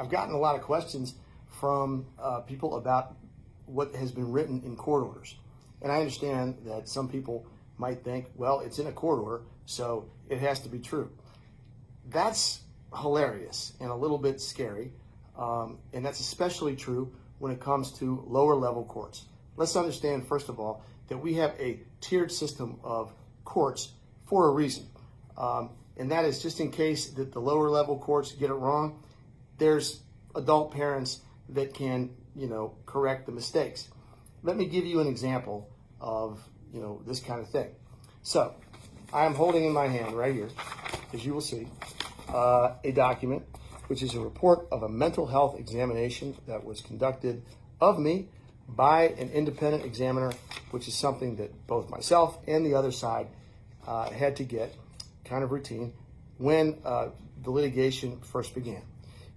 I've gotten a lot of questions from people about what has been written in court orders. And I understand that some people might think, well, it's in a court order, so it has to be true. That's hilarious and a little bit scary. And that's especially true when it comes to lower level courts. Let's understand, first of all, that we have a tiered system of courts for a reason. And that is just in case that the lower level courts get it wrong, there's adult parents that can, correct the mistakes. Let me give you an example of, this kind of thing. So I am holding in my hand right here, as you will see, a document, which is a report of a mental health examination that was conducted of me by an independent examiner, which is something that both myself and the other side had to get, kind of routine, when the litigation first began.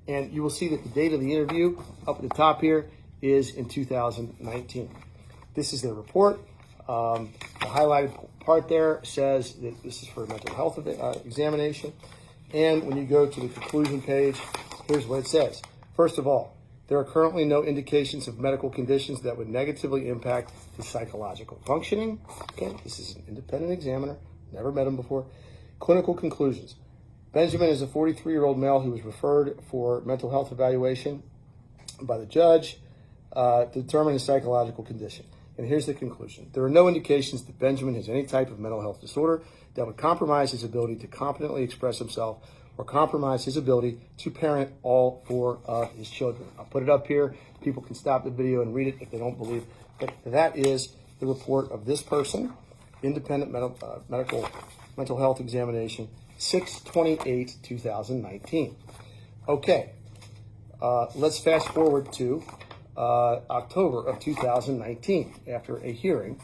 And you will see that the date of the interview up at the top here is in 2019. This is their report. The highlighted part there says that this is for a mental health examination. And when you go to the conclusion page, here's what it says. First of all, there are currently no indications of medical conditions that would negatively impact his psychological functioning. Okay, this is an independent examiner. Never met him before. Clinical conclusions. Benjamin is a 43-year-old male who was referred for mental health evaluation by the judge to determine his psychological condition. And here's the conclusion. There are no indications that Benjamin has any type of mental health disorder that would compromise his ability to competently express himself or compromise his ability to parent all four of his children. I'll put it up here. People can stop the video and read it if they don't believe. But that is the report of this person, independent mental health examination, 6/28/2019. Okay, let's fast forward to October of 2019, after a hearing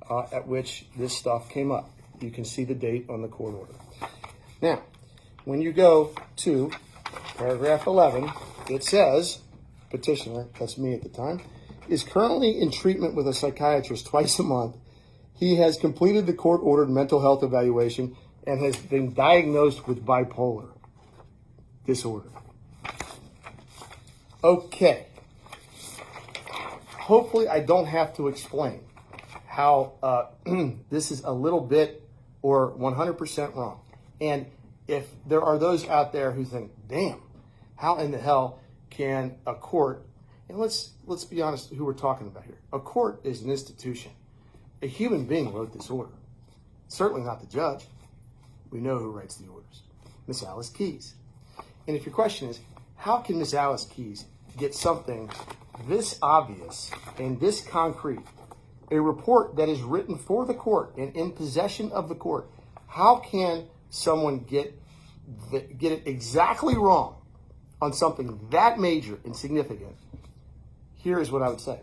at which this stuff came up. You can see the date on the court order. Now, when you go to paragraph 11, it says, petitioner, that's me at the time, is currently in treatment with a psychiatrist twice a month. He has completed the court-ordered mental health evaluation and has been diagnosed with bipolar disorder. Okay. Hopefully I don't have to explain how this is a little bit or 100% wrong. And if there are those out there who think, damn, how in the hell can a court, and let's be honest who we're talking about here. A court is an institution. A human being wrote this order. Certainly not the judge. We know who writes the orders. Miss Alice Keys. And if your question is, how can Miss Alice Keys get something this obvious and this concrete, a report that is written for the court and in possession of the court, how can someone get it exactly wrong on something that major and significant? Here is what I would say.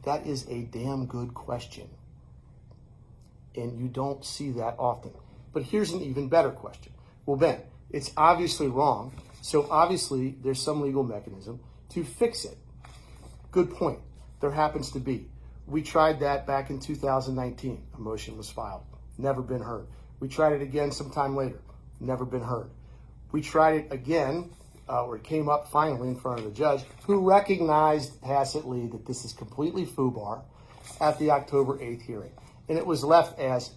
That is a damn good question. And you don't see that often. But here's an even better question. Well, Ben, it's obviously wrong, so obviously there's some legal mechanism to fix it. Good point. There happens to be. We tried that back in 2019. A motion was filed. Never been heard. We tried it again sometime later. Never been heard. We tried it again, or it came up finally in front of the judge, who recognized tacitly that this is completely FUBAR at the October 8th hearing. And it was left as,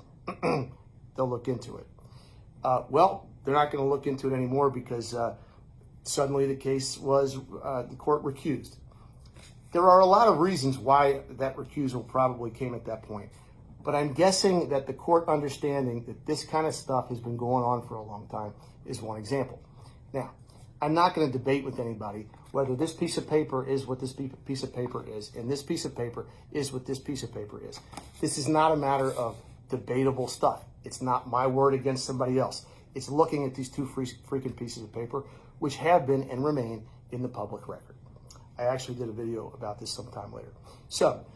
they'll look into it. Well, they're not going to look into it anymore because suddenly the case was, the court recused. There are a lot of reasons why that recusal probably came at that point. But I'm guessing that the court understanding that this kind of stuff has been going on for a long time is one example. Now, I'm not going to debate with anybody whether this piece of paper is what this piece of paper is, and this piece of paper is what this piece of paper is. This is not a matter of debatable stuff. It's not my word against somebody else. It's looking at these two freaking pieces of paper, which have been and remain in the public record. I actually did a video about this sometime later. So,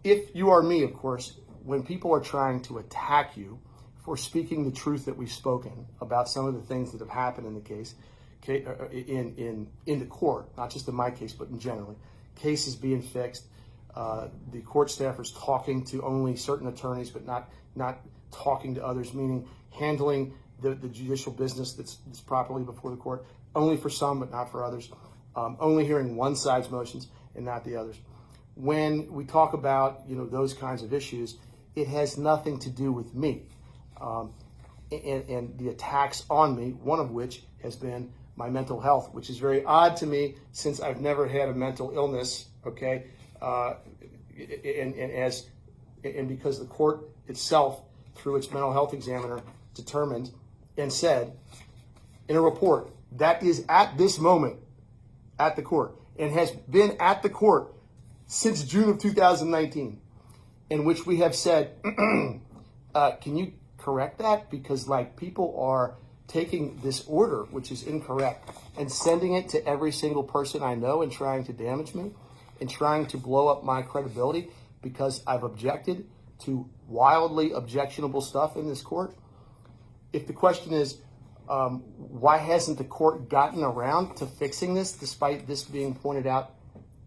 if you are me, of course, when people are trying to attack you for speaking the truth that we've spoken about some of the things that have happened in the case, in the court, not just in my case, but in general, cases being fixed, the court staffers talking to only certain attorneys, but not talking to others, meaning handling the judicial business that's properly before the court, only for some, but not for others. only hearing one side's motions and not the others. When we talk about, those kinds of issues, it has nothing to do with me and the attacks on me, one of which has been my mental health, which is very odd to me since I've never had a mental illness, okay? And because the court itself, through its mental health examiner, determined and said in a report that is at this moment at the court and has been at the court since June of 2019, in which we have said, can you correct that? Because people are taking this order, which is incorrect, and sending it to every single person I know and trying to damage me and trying to blow up my credibility because I've objected to wildly objectionable stuff in this court. If the question is, why hasn't the court gotten around to fixing this despite this being pointed out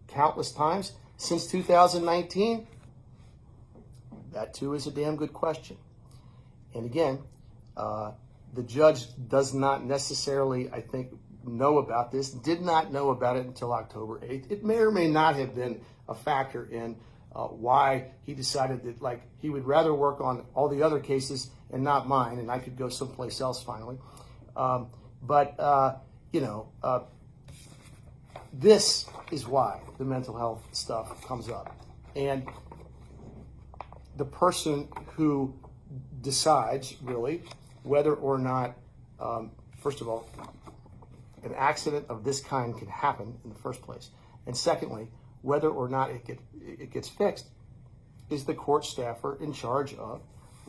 countless times since 2019? That too is a damn good question. And again, the judge does not necessarily, I think, know about this, did not know about it until October 8th. It may or may not have been a factor in why he decided that he would rather work on all the other cases and not mine, and I could go someplace else finally. This is why the mental health stuff comes up. And the person who decides really whether or not, first of all, an accident of this kind can happen in the first place, and secondly, whether or not it gets fixed, is the court staffer in charge of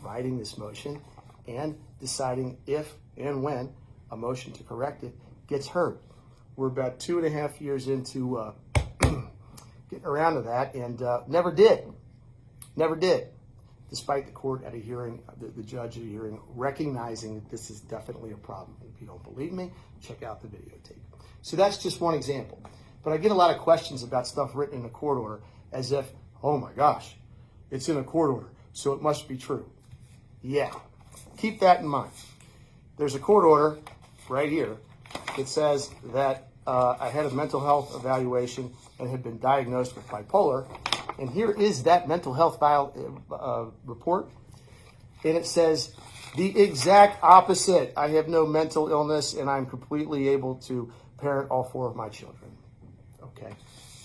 writing this motion and deciding if and when a motion to correct it gets heard. We're about 2.5 years into getting around to that, and never did, despite the court at a hearing, the judge at a hearing, recognizing that this is definitely a problem. If you don't believe me, check out the videotape. So that's just one example. But I get a lot of questions about stuff written in a court order as if, oh my gosh, it's in a court order, so it must be true. Yeah, keep that in mind. There's a court order right here that says that I had a mental health evaluation and had been diagnosed with bipolar. And here is that mental health report. And it says the exact opposite. I have no mental illness and I'm completely able to parent all 4 of my children. Okay.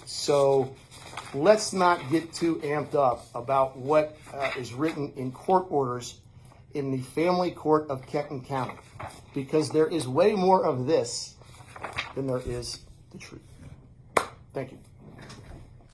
So let's not get too amped up about what is written in court orders in the family court of Kenton County, because there is way more of this than there is the truth. Thank you.